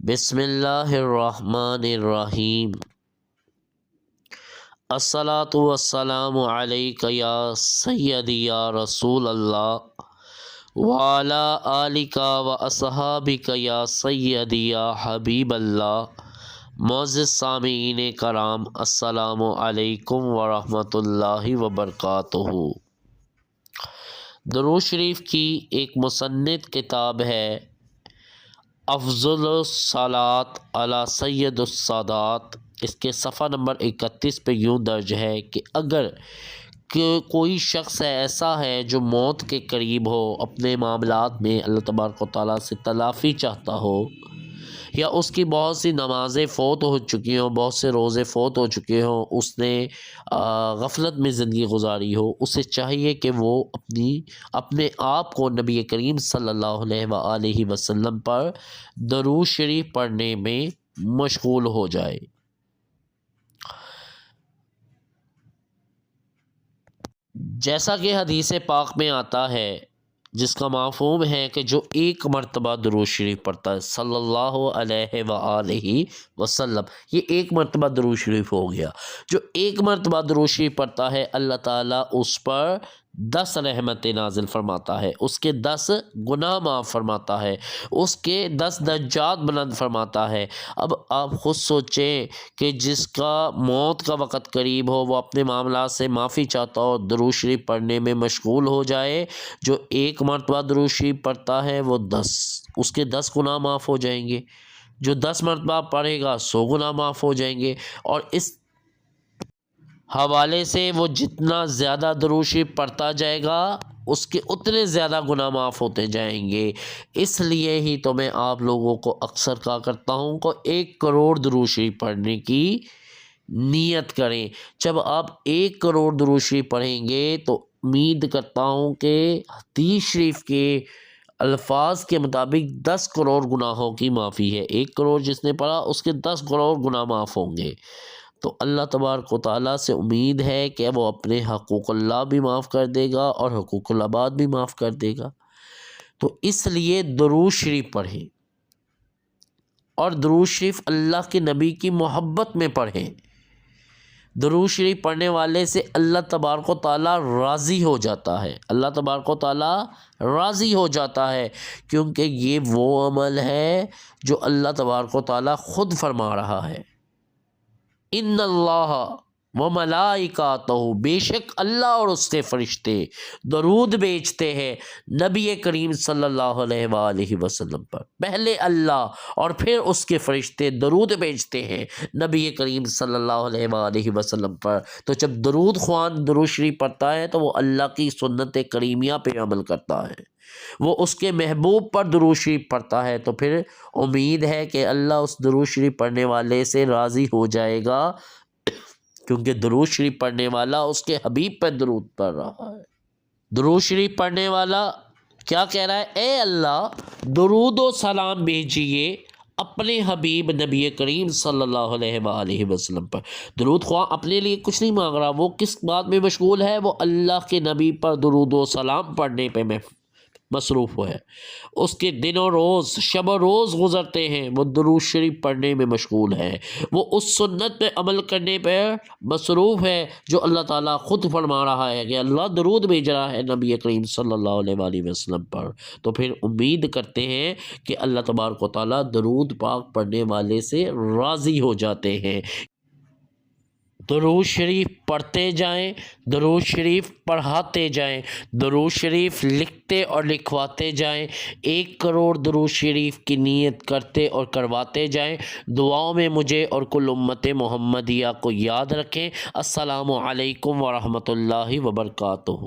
بسم اللہ الرحمن الرحیم۔ الصلاۃ والسلام علیک یا سیدی یا رسول اللہ وعلی آلک و اصحابک یا سیدی یا حبیب اللہ۔ معزز سامعین کرام، السلام علیکم ورحمۃ اللہ وبرکاتہ۔ درود شریف کی ایک مسند کتاب ہے افضل الصلاۃ علی سید السادات۔ اس کے صفحہ نمبر 31 پہ یوں درج ہے کہ اگر کوئی شخص ایسا ہے جو موت کے قریب ہو، اپنے معاملات میں اللہ تبارک و تعالیٰ سے تلافی چاہتا ہو، یا اس کی بہت سی نمازیں فوت ہو چکی ہوں، بہت سے روزے فوت ہو چکے ہوں، اس نے غفلت میں زندگی گزاری ہو، اسے چاہیے کہ وہ اپنے آپ کو نبی کریم صلی اللہ علیہ وآلہ وسلم پر درود شریف پڑھنے میں مشغول ہو جائے۔ جیسا کہ حدیث پاک میں آتا ہے، جس کا مفہوم ہے کہ جو ایک مرتبہ درود شریف پڑھتا ہے صلی اللہ علیہ وآلہ وسلم، یہ ایک مرتبہ درود شریف ہو گیا۔ جو ایک مرتبہ درود شریف پڑھتا ہے، اللہ تعالیٰ اس پر 10 رحمتیں نازل فرماتا ہے، اس کے 10 گناہ معاف فرماتا ہے، اس کے 10 درجات بلند فرماتا ہے۔ اب آپ خود سوچیں کہ جس کا موت کا وقت قریب ہو، وہ اپنے معاملات سے معافی چاہتا ہو، درود شریف پڑھنے میں مشغول ہو جائے، جو ایک مرتبہ درود شریف پڑھتا ہے وہ 10، اس کے 10 گناہ معاف ہو جائیں گے۔ جو 10 مرتبہ پڑھے گا 100 گناہ معاف ہو جائیں گے، اور اس حوالے سے وہ جتنا زیادہ درود شریف پڑھتا جائے گا، اس کے اتنے زیادہ گناہ معاف ہوتے جائیں گے۔ اس لیے ہی تو میں آپ لوگوں کو اکثر کہا کرتا ہوں کہ 1 کروڑ درود شریف پڑھنے کی نیت کریں۔ جب آپ 1 کروڑ درود شریف پڑھیں گے تو امید کرتا ہوں کہ حدیث شریف کے الفاظ کے مطابق 10 کروڑ گناہوں کی معافی ہے۔ 1 کروڑ جس نے پڑھا، اس کے 10 کروڑ گناہ معاف ہوں گے۔ تو اللہ تبارک و تعالیٰ سے امید ہے کہ وہ اپنے حقوق اللہ بھی معاف کر دے گا اور حقوق العباد بھی معاف کر دے گا۔ تو اس لیے درود شریف پڑھیں، اور درود شریف اللہ کے نبی کی محبت میں پڑھیں۔ درود شریف پڑھنے والے سے اللہ تبارک و تعالیٰ راضی ہو جاتا ہے، اللہ تبارک و تعالیٰ راضی ہو جاتا ہے، کیونکہ یہ وہ عمل ہے جو اللہ تبارک و تعالیٰ خود فرما رہا ہے۔ ان اللہ و ملائکاتہ، بے شک اللہ اور اس کے فرشتے درود بھیجتے ہیں نبی کریم صلی اللہ علیہ وآلہ وسلم پر۔ پہلے اللہ اور پھر اس کے فرشتے درود بھیجتے ہیں نبی کریم صلی اللہ علیہ وآلہ وسلم پر۔ تو جب درود خوان درود شریف پڑھتا ہے تو وہ اللہ کی سنت کریمیہ پہ عمل کرتا ہے، وہ اس کے محبوب پر درود شریف پڑھتا ہے، تو پھر امید ہے کہ اللہ اس درود شریف پڑھنے والے سے راضی ہو جائے گا، کیونکہ درود شریف پڑھنے والا اس کے حبیب پر درود پڑھ رہا ہے۔ درود شریف پڑھنے والا کیا کہہ رہا ہے؟ اے اللہ، درود و سلام بھیجیے اپنے حبیب نبی کریم صلی اللہ علیہ وآلہ وسلم پر۔ درود خواہ اپنے لیے کچھ نہیں مانگ رہا، وہ کس بات میں مشغول ہے؟ وہ اللہ کے نبی پر درود و سلام پڑھنے پہ مصروف ہے۔ اس کے دن و روز، شب و روز گزرتے ہیں، وہ درود شریف پڑھنے میں مشغول ہے، وہ اس سنت پہ عمل کرنے پہ مصروف ہے جو اللہ تعالیٰ خود فرما رہا ہے کہ اللہ درود بھیج رہا ہے نبی کریم صلی اللہ علیہ وآلہ وسلم پر۔ تو پھر امید کرتے ہیں کہ اللہ تبارک و تعالیٰ درود پاک پڑھنے والے سے راضی ہو جاتے ہیں۔ درود شریف پڑھتے جائیں، درود شریف پڑھاتے جائیں، درود شریف لکھتے اور لکھواتے جائیں، 1 کروڑ درود شریف کی نیت کرتے اور کرواتے جائیں۔ دعاؤں میں مجھے اور کل امت محمدیہ کو یاد رکھیں۔ السلام علیکم ورحمۃ اللہ وبرکاتہ۔